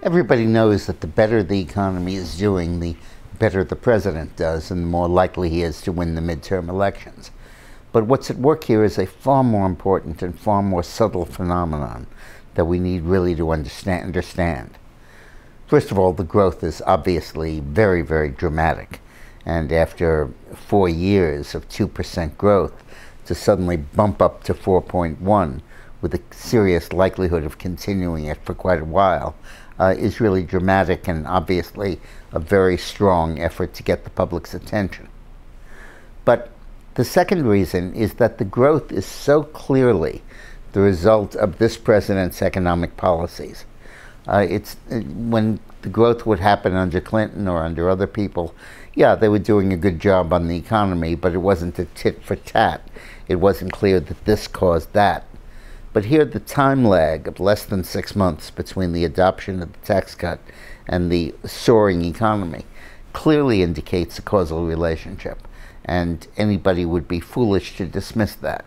Everybody knows that the better the economy is doing, the better the president does, and the more likely he is to win the midterm elections. But what's at work here is a far more important and far more subtle phenomenon that we need really to understand. First of all, the growth is obviously very, very dramatic. And after 4 years of 2% growth, to suddenly bump up to 4.1 with a serious likelihood of continuing it for quite a while is really dramatic and obviously a very strong effort to get the public's attention. But the second reason is that the growth is so clearly the result of this president's economic policies. When the growth would happen under Clinton or under other people, yeah, they were doing a good job on the economy, but it wasn't a tit for tat. It wasn't clear that this caused that. But here, the time lag of less than 6 months between the adoption of the tax cut and the soaring economy clearly indicates a causal relationship, and anybody would be foolish to dismiss that.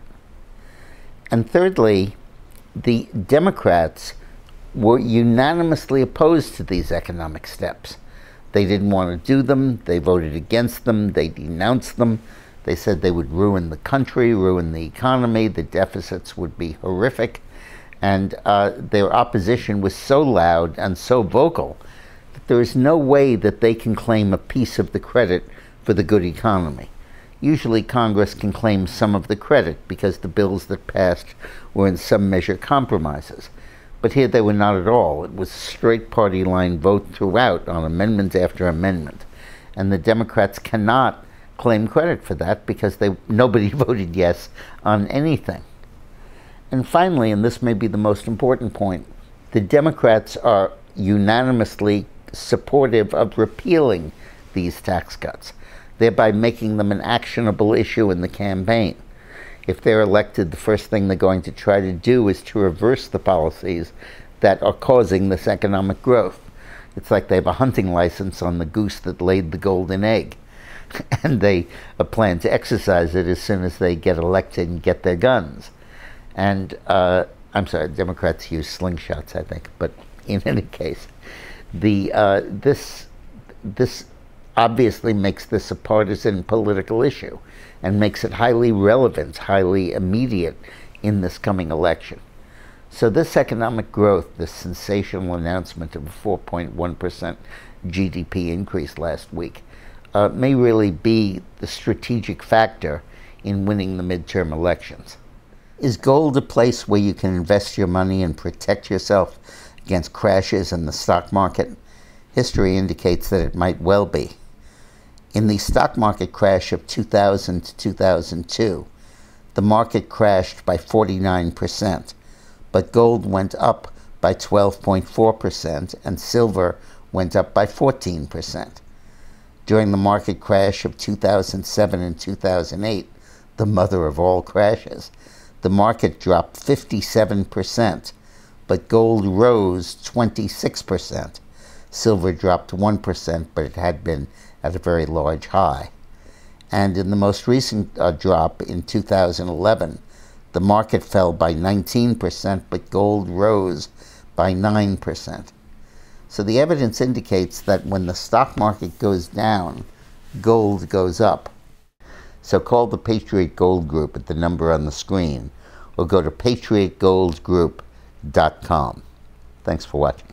And thirdly, the Democrats were unanimously opposed to these economic steps. They didn't want to do them, they voted against them, they denounced them. They said they would ruin the country, ruin the economy, the deficits would be horrific, and their opposition was so loud and so vocal that there is no way that they can claim a piece of the credit for the good economy. Usually Congress can claim some of the credit because the bills that passed were in some measure compromises. But here they were not at all. It was a straight party line vote throughout on amendment after amendment. And the Democrats cannot claim credit for that because nobody voted yes on anything. And finally, and this may be the most important point, the Democrats are unanimously supportive of repealing these tax cuts, thereby making them an actionable issue in the campaign. If they're elected, the first thing they're going to try to do is to reverse the policies that are causing this economic growth. It's like they have a hunting license on the goose that laid the golden egg, and they plan to exercise it as soon as they get elected and get their guns. And I'm sorry, Democrats use slingshots, I think, but in any case, this obviously makes this a partisan political issue and makes it highly relevant, highly immediate in this coming election. So this economic growth, this sensational announcement of a 4.1% GDP increase last week, may really be the strategic factor in winning the midterm elections. Is gold a place where you can invest your money and protect yourself against crashes in the stock market? History indicates that it might well be. In the stock market crash of 2000 to 2002, the market crashed by 49%, but gold went up by 12.4% and silver went up by 14%. During the market crash of 2007 and 2008, the mother of all crashes, the market dropped 57%, but gold rose 26%. Silver dropped 1%, but it had been at a very large high. And in the most recent drop in 2011, the market fell by 19%, but gold rose by 9%. So the evidence indicates that when the stock market goes down, gold goes up. So call the Patriot Gold Group at the number on the screen, or go to patriotgoldgroup.com. Thanks for watching.